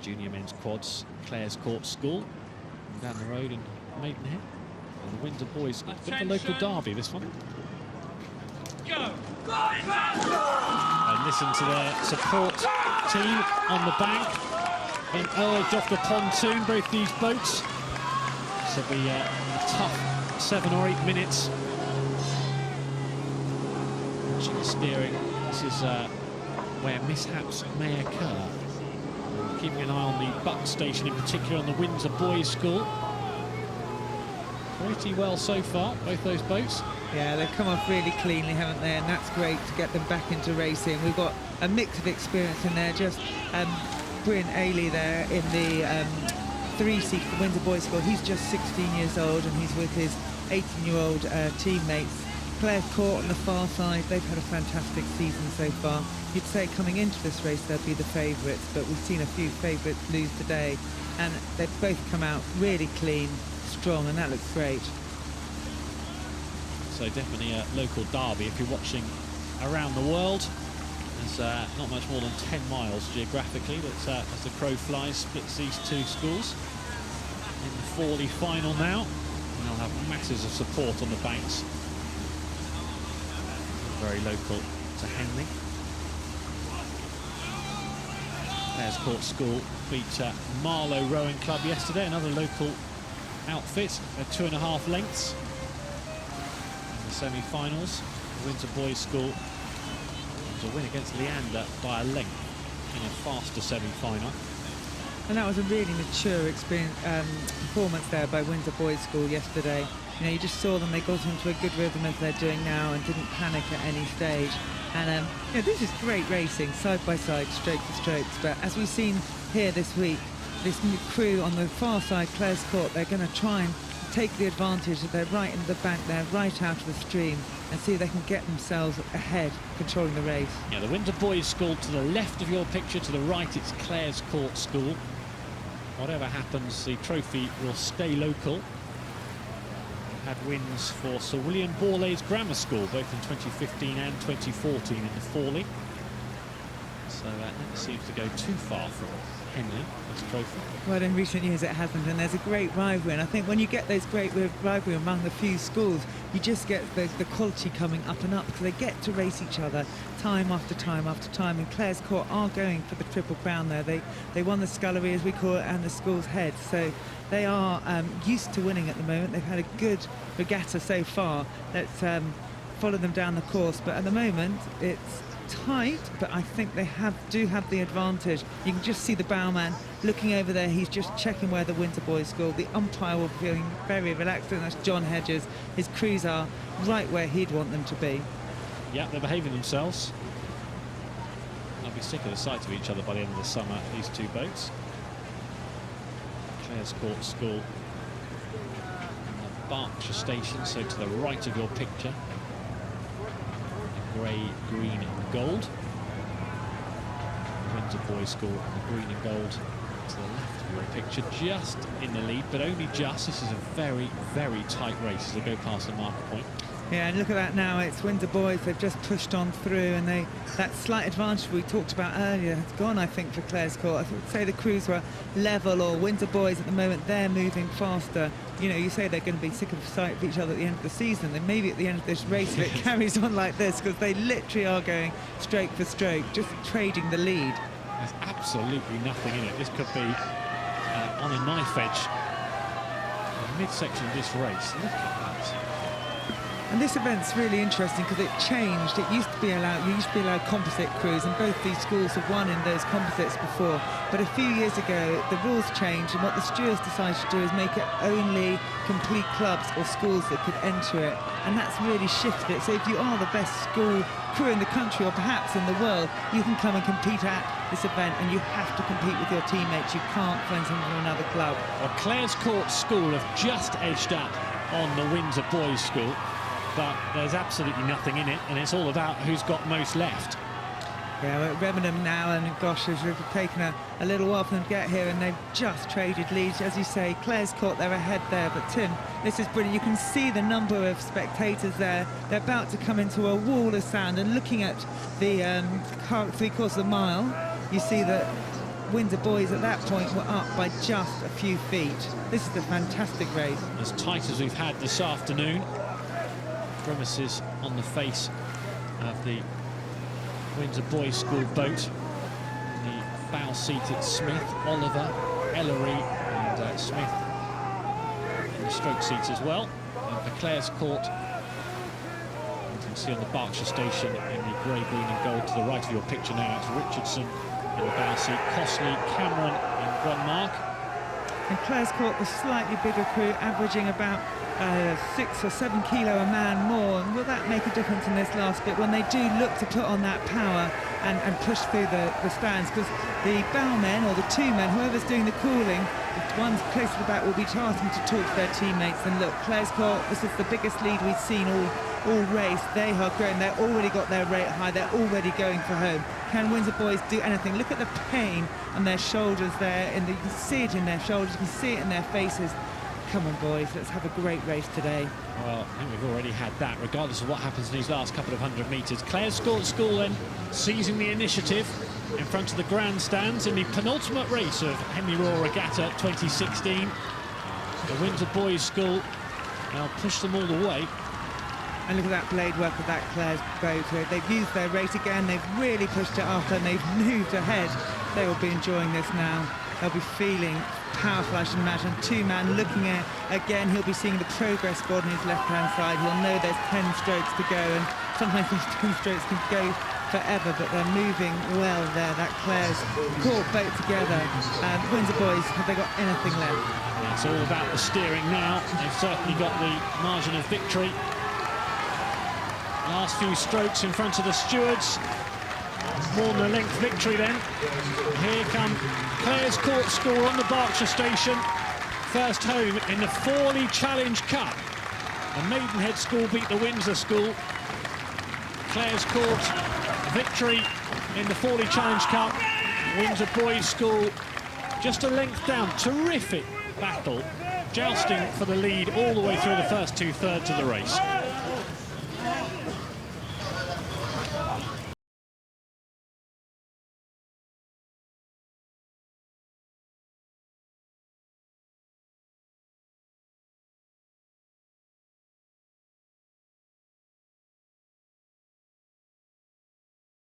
junior men's quads, Clare's Court School, and down the road in Maidenhead, and the Windsor boys. A bit of a local derby, this one. Go! And listen to their support team on the bank, being urged off the pontoon, both these boats. This will be a tough 7 or 8 minutes. Watching the steering, this is where mishaps may occur. Keeping an eye on the Buck station, in particular on the Windsor Boys School. Pretty well so far, both those boats. Yeah, they've come off really cleanly, haven't they? And that's great to get them back into racing. We've got a mix of experience in there. Just Bryn Ailey there in the 3-seat for Windsor Boys School. He's just 16 years old, and he's with his 18-year-old teammates. Clare's Court on the far side, they've had a fantastic season so far. You'd say coming into this race they'd be the favourites, but we've seen a few favourites lose today, and they've both come out really clean, strong, and that looks great. So definitely a local derby if you're watching around the world. There's not much more than 10 miles geographically that, as the crow flies, splits these two schools. In the Fawley final now, and they'll have masses of support on the banks. Very local to Henley. Clare's Court School beat Marlow Rowing Club yesterday, another local outfit at 2.5 lengths. In the semi-finals, Windsor Boys School was a win against Leander by a length in a faster semi-final. And that was a really mature performance there by Windsor Boys School yesterday. You know, you just saw them, they got into a good rhythm as they're doing now and didn't panic at any stage. And you know, this is great racing, side by side, stroke for strokes. But as we've seen here this week, this new crew on the far side, Clare's Court, they're going to try and take the advantage that they're right in the bank there, right out of the stream, and see if they can get themselves ahead, controlling the race. Yeah, the Windsor Boys School to the left of your picture, to the right it's Clare's Court School. Whatever happens, the trophy will stay local. Had wins for Sir William Borlase Grammar School, both in 2015 and 2014 in the Fawley. So that never seems to go too far from Henley, this trophy. Well, in recent years it hasn't, and there's a great rivalry. And I think when you get those great rivalry among the few schools, you just get the quality coming up and up, because they get to race each other time after time after time. And Clare's Court are going for the Triple Crown there. They won the scullery, as we call it, and the school's head. So they are used to winning at the moment. They've had a good regatta so far. Let's follow them down the course. But at the moment, it's tight, but I think they do have the advantage. You can just see the bowman looking over there. He's just checking where the Windsor Boys School. The umpire will be feeling very relaxed, and that's John Hedges. His crews are right where he'd want them to be. Yeah, they're behaving themselves. They'll be sick of the sight of each other by the end of the summer, these two boats. Clare's Court School and the Berkshire station, so to the right of your picture. Grey, green and gold. Windsor Boys School and the green and gold to the left of your picture, just in the lead, but only just. This is a very, very tight race as they go past the marker point. Yeah, and look at that now. It's Windsor Boys. They've just pushed on through, and that slight advantage we talked about earlier has gone, I think, for Clare's Court. I would say the crews were level, or Windsor Boys at the moment, they're moving faster. You know, you say they're going to be sick of the sight of each other at the end of the season, then maybe at the end of this race if it carries on like this, because they literally are going stroke for stroke, just trading the lead. There's absolutely nothing in it. This could be on a knife edge in the midsection of this race. Look at that. And this event's really interesting because it changed. It used to be allowed, you used to be allowed composite crews, and both these schools have won in those composites before. But a few years ago, the rules changed, and what the stewards decided to do is make it only complete clubs or schools that could enter it. And that's really shifted it. So if you are the best school crew in the country, or perhaps in the world, you can come and compete at this event, and you have to compete with your teammates. You can't find someone from another club. Well, Clare's Court School have just edged up on the Windsor Boys School, but there's absolutely nothing in it, and it's all about who's got most left. Yeah, we're at Revenham now, and gosh, it's taken a little while for them to get here, and they've just traded leads. As you say, Clare's Court, they're ahead there, but Tim, this is brilliant. You can see the number of spectators there. They're about to come into a wall of sand, and looking at the 3/4 of the mile, you see that Windsor boys at that point were up by just a few feet. This is a fantastic race. As tight as we've had this afternoon. Grimaces on the face of the Windsor Boys School boat. The bow seat, it's Smith, Oliver, Ellery and Smith in the stroke seats as well. And for Clare's Court, you can see on the Berkshire station in the grey, green and gold to the right of your picture now, it's Richardson in the bow seat, Costley, Cameron and Grunmark. And Clare's Court, the slightly bigger crew, averaging about 6 or 7 kilo a man more. And will that make a difference in this last bit when they do look to put on that power and push through the stands? Because the bowmen or the two men, whoever's doing the cooling, the ones close to the back will be asking to talk to their teammates. And look, Clare's Court, this is the biggest lead we've seen all race. They are growing, they've already got their rate high, they're already going for home. Can Windsor boys do anything? Look at the pain on their shoulders there, you can see it in their shoulders, you can see it in their faces. Come on boys, let's have a great race today. Well, I think we've already had that, regardless of what happens in these last couple of 100 metres. Clare's Court School then seizing the initiative in front of the grandstands in the penultimate race of Henley Royal Regatta 2016. The Windsor Boys School now push them all the way. And look at that blade work of that Clare's boat. They've used their rate again, they've really pushed it after and they've moved ahead. They will be enjoying this now. They'll be feeling powerful, I should imagine. Two-man looking at, again, he'll be seeing the progress board on his left-hand side. He'll know there's 10 strokes to go, and sometimes those 10 strokes can go forever, but they're moving well there. That Clare's Court boat together. Windsor boys, have they got anything left? It's all about the steering now. They've certainly got the margin of victory. Last few strokes in front of the stewards. More than a length victory then. Here come Clare's Court School on the Berkshire station. First home in the Fawley Challenge Cup. The Maidenhead School beat the Windsor School. Clare's Court victory in the Fawley Challenge Cup. Windsor Boys School just a length down. Terrific battle. Jousting for the lead all the way through the first two-thirds of the race.